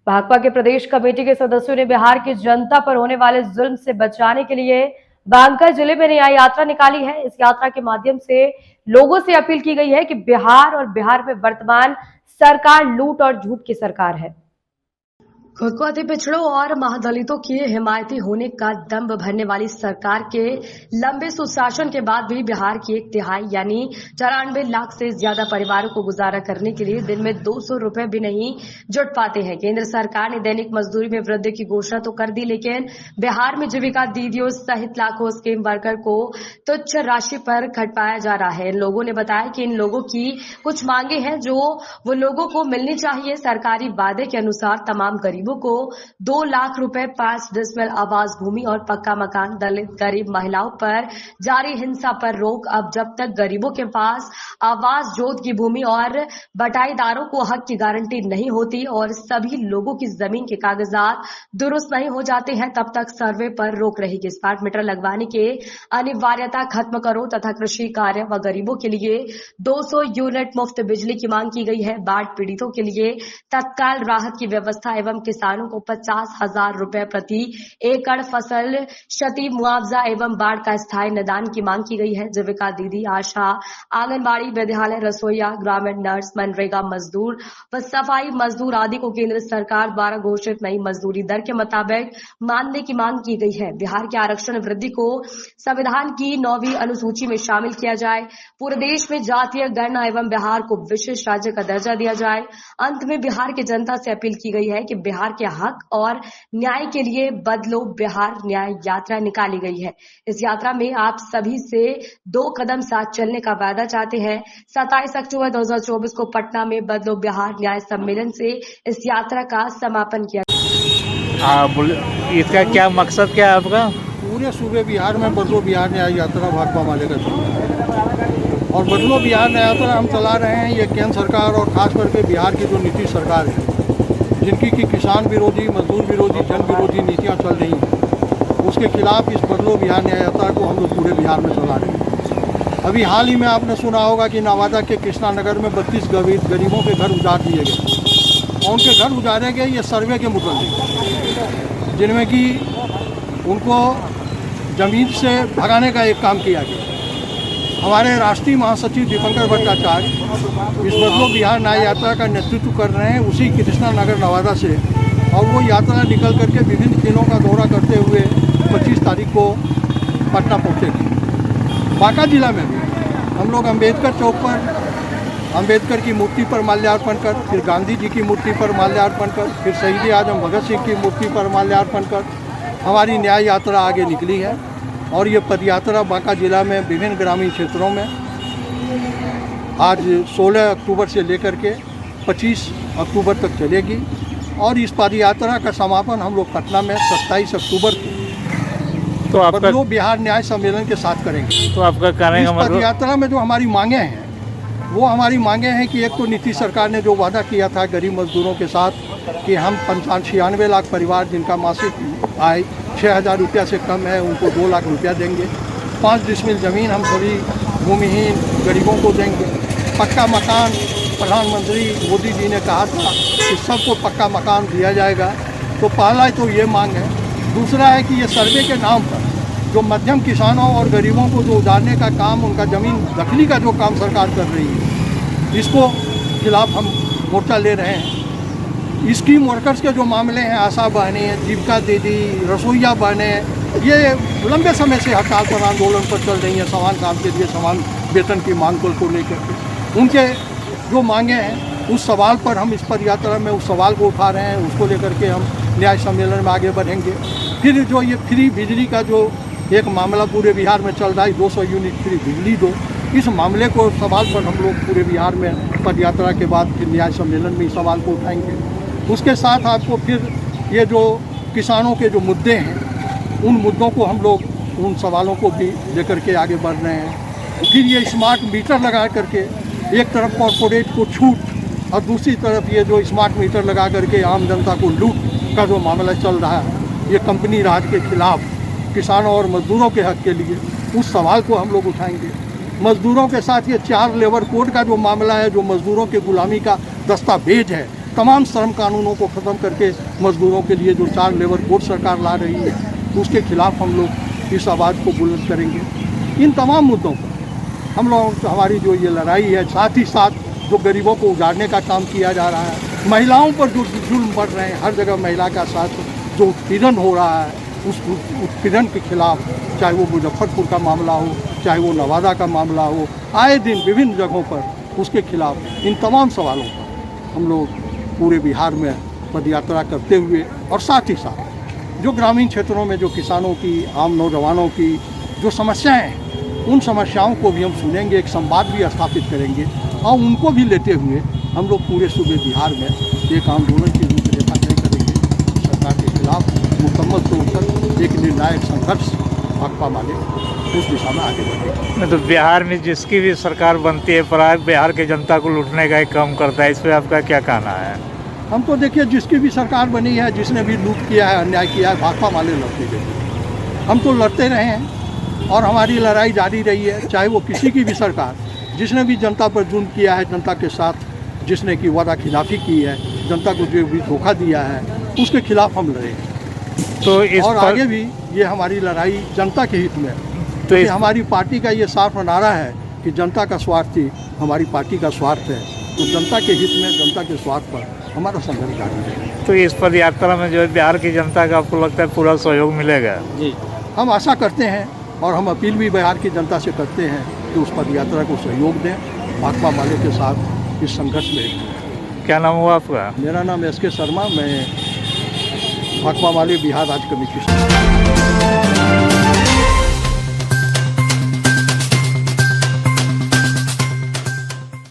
भाकपा के प्रदेश कमेटी के सदस्यों ने बिहार की जनता पर होने वाले जुल्म से बचाने के लिए बांका जिले में न्याय यात्रा निकाली है। इस यात्रा के माध्यम से लोगों से अपील की गई है कि बिहार में वर्तमान सरकार लूट और झूठ की सरकार है। खुद को अति पिछड़ों और महादलितों की हिमायती होने का दंभ भरने वाली सरकार के लंबे सुशासन के बाद भी बिहार की 1/3 यानी 94 लाख से ज्यादा परिवारों को गुजारा करने के लिए दिन में 200 रुपए भी नहीं जुट पाते हैं। केंद्र सरकार ने दैनिक मजदूरी में वृद्धि की घोषणा तो कर दी, लेकिन बिहार में जीविका दीदियों सहित लाखों स्कीम वर्कर को तुच्छ राशि पर खटवाया जा रहा है। इन लोगों ने बताया कि इन लोगों की कुछ मांगे हैं जो वो लोगों को मिलनी चाहिए। सरकारी वादे के अनुसार तमाम गरीबों को 2 लाख रुपए, 5 डिसमिल आवास भूमि और पक्का मकान, दलित गरीब महिलाओं पर जारी हिंसा पर रोक। अब जब तक गरीबों के पास आवास, जोत की भूमि और बटाईदारों को हक की गारंटी नहीं होती और सभी लोगों की जमीन के कागजात दुरुस्त नहीं हो जाते हैं, तब तक सर्वे पर रोक रहेगी। स्मार्ट मीटर लगवाने के अनिवार्यता खत्म करो तथा कृषि कार्य व गरीबों के लिए 200 यूनिट मुफ्त बिजली की मांग की गई है। बाढ़ पीड़ितों के लिए तत्काल राहत की व्यवस्था एवं किसानों को 50,000 रुपए प्रति एकड़ फसल क्षति मुआवजा एवं बाढ़ का स्थायी निदान की मांग की गई है। जीविका दीदी, आशा, आंगनबाड़ी, विद्यालय, रसोईया, ग्रामीण नर्स, मनरेगा मजदूर व सफाई मजदूर आदि को केंद्र सरकार द्वारा घोषित नई मजदूरी दर के मुताबिक मानने की मांग की गई है। बिहार के आरक्षण वृद्धि को संविधान की 9वीं अनुसूची में शामिल किया जाए। पूरे देश में जातीय गणना एवं बिहार को विशेष राज्य का दर्जा दिया जाए। अंत में बिहार की जनता से अपील की गई है कि बिहार के हक और न्याय के लिए बदलो बिहार न्याय यात्रा निकाली गई है। इस यात्रा में आप सभी से 2 कदम साथ चलने का वादा चाहते हैं। 27 अक्टूबर 2024 को पटना में बदलो बिहार न्याय सम्मेलन से इस यात्रा का समापन किया। इसका क्या मकसद क्या है आपका? पूरे सूबे बिहार में बदलो बिहार न्याय यात्रा भाकपा वाले का और बदलो बिहार न्याय यात्रा हम चला रहे हैं। ये केंद्र सरकार और खास करके बिहार की जो नीतीश सरकार है, जिनकी कि किसान विरोधी, मजदूर विरोधी, जन विरोधी नीतियां चल रही हैं, उसके खिलाफ इस बदलो बिहार न्याय यात्रा को हम लोग पूरे बिहार में चला रहे हैं। अभी हाल ही में आपने सुना होगा कि नवादा के कृष्णा नगर में 32 गरीबों के घर उजाड़ दिए गए और उनके घर उजाड़े गए ये सर्वे के मुताबिक, जिनमें कि उनको ज़मीन से भगाने का एक काम किया गया। हमारे राष्ट्रीय महासचिव दीपंकर भट्टाचार्य इस बदलो बिहार न्याय यात्रा का नेतृत्व कर रहे हैं उसी कृष्णा नगर नवादा से, और वो यात्रा निकल करके विभिन्न जिलों का दौरा करते हुए 25 तारीख को पटना पहुँचेगी। बांका जिला में भी हम लोग अम्बेडकर चौक पर अम्बेडकर की मूर्ति पर माल्यार्पण कर, फिर गांधी जी की मूर्ति पर माल्यार्पण कर, फिर शहीद आजम भगत सिंह की मूर्ति पर माल्यार्पण कर हमारी न्याय यात्रा आगे निकली है। और ये पदयात्रा बांका जिला में विभिन्न ग्रामीण क्षेत्रों में आज 16 अक्टूबर से लेकर के 25 अक्टूबर तक चलेगी और इस पदयात्रा का समापन हम लोग पटना में 27 अक्टूबर को तो बदलो बिहार न्याय सम्मेलन के साथ करेंगे। तो आपका कहने का मतलब, पदयात्रा में जो हमारी मांगे हैं वो हमारी मांगे हैं कि एक तो नीतीश सरकार ने जो वादा किया था गरीब मजदूरों के साथ कि हम 96 लाख परिवार जिनका मासिक आय 6,000 रुपया से कम है उनको 2 लाख रुपया देंगे। 5 डिसमिल ज़मीन हम सभी भूमिहीन गरीबों को देंगे। पक्का मकान, प्रधानमंत्री मोदी जी ने कहा था कि सबको पक्का मकान दिया जाएगा। तो पहला तो ये मांग है। दूसरा है कि ये सर्वे के नाम पर जो मध्यम किसानों और गरीबों को जो उजाड़ने का काम, उनका ज़मीन दखली का जो काम सरकार कर रही है, इसको खिलाफ हम मोर्चा ले रहे हैं। स्कीम वर्कर्स के जो मामले हैं, आशा बहनें, जीविका दीदी, रसोईया बहनें, ये लंबे समय से हड़ताल पर, आंदोलन पर चल रही हैं समान काम के लिए समान वेतन की मांग को लेकर के। उनके जो मांगे हैं उस सवाल पर हम इस पदयात्रा में उस सवाल को उठा रहे हैं, उसको लेकर के हम न्याय सम्मेलन में आगे बढ़ेंगे। फिर जो ये फ्री बिजली का जो एक मामला पूरे बिहार में चल रहा है, 200 यूनिट फ्री बिजली दो, इस मामले को सवाल पर हम लोग पूरे बिहार में पदयात्रा के बाद फिर न्याय सम्मेलन में इस सवाल को उठाएंगे। उसके साथ आपको फिर ये जो किसानों के जो मुद्दे हैं उन मुद्दों को हम लोग उन सवालों को भी लेकर के आगे बढ़ रहे हैं। फिर ये स्मार्ट मीटर लगा करके एक तरफ कॉरपोरेट को छूट और दूसरी तरफ ये जो स्मार्ट मीटर लगा करके आम जनता को लूट का जो मामला चल रहा है, ये कंपनी राज के खिलाफ किसानों और मजदूरों के हक के लिए, उस सवाल को हम लोग उठाएंगे। मजदूरों के साथ ये 4 लेबर कोड का जो मामला है, जो मजदूरों के गुलामी का दस्तावेज है, तमाम श्रम कानूनों को ख़त्म करके मजदूरों के लिए जो 4 लेबर कोड सरकार ला रही है उसके खिलाफ हम लोग इस आवाज़ को बुलंद करेंगे। इन तमाम मुद्दों पर हम लोग हमारी जो ये लड़ाई है, साथ ही साथ जो गरीबों को उजाड़ने का काम किया जा रहा है, महिलाओं पर जो जुल्म बढ़ रहे हैं, हर जगह महिला का साथ जो उत्पीड़न हो रहा है उस उत्पीड़न के खिलाफ, चाहे वो मुजफ्फरपुर का मामला हो, चाहे वो नवादा का मामला हो, आए दिन विभिन्न जगहों पर उसके खिलाफ इन तमाम सवालों पर हम लोग पूरे बिहार में पदयात्रा करते हुए और साथ ही साथ जो ग्रामीण क्षेत्रों में जो किसानों की, आम नौजवानों की जो समस्याएं हैं उन समस्याओं को भी हम सुनेंगे, एक संवाद भी स्थापित करेंगे और उनको भी लेते हुए हम लोग पूरे सूबे बिहार में एक आंदोलन की रूपरेखा तय करेंगे। सरकार के खिलाफ मुकम्मल तौर पर एक निर्णायक संघर्ष भाकपा माले उस दिशा में आगे बढ़ेगा। तो बिहार में जिसकी भी सरकार बनती है पर बिहार की जनता को लूटने का एक काम करता है, इस पर आपका क्या कहना है? हम तो देखिए जिसकी भी सरकार बनी है, जिसने भी लूट किया है, अन्याय किया है, भाकपा माले लड़ते रहे। हम तो लड़ते रहे हैं और हमारी लड़ाई जारी रही है, चाहे वो किसी की भी सरकार, जिसने भी जनता पर जुल्म किया है, जनता के साथ जिसने की वादा खिलाफी की है, जनता को जो भी धोखा दिया है उसके खिलाफ हम लड़ेंगे। तो इस और पर आगे भी ये हमारी लड़ाई जनता के हित में है। तो कि हमारी पार्टी का ये साफ नारा है कि जनता का स्वार्थ ही हमारी पार्टी का स्वार्थ है, तो जनता के हित में, जनता के स्वार्थ पर हमारा संघर्ष जारी है। तो इस पद यात्रा में जो है बिहार की जनता का आपको लगता है पूरा सहयोग मिलेगा? जी, हम आशा करते हैं और हम अपील भी बिहार की जनता से करते हैं कि उस पद यात्रा को सहयोग दें, भाकपा माले के साथ इस संघर्ष में। क्या नाम हुआ आपका? मेरा नाम SK शर्मा, मैं भाकपा माले बिहार राज्य कमेटी से।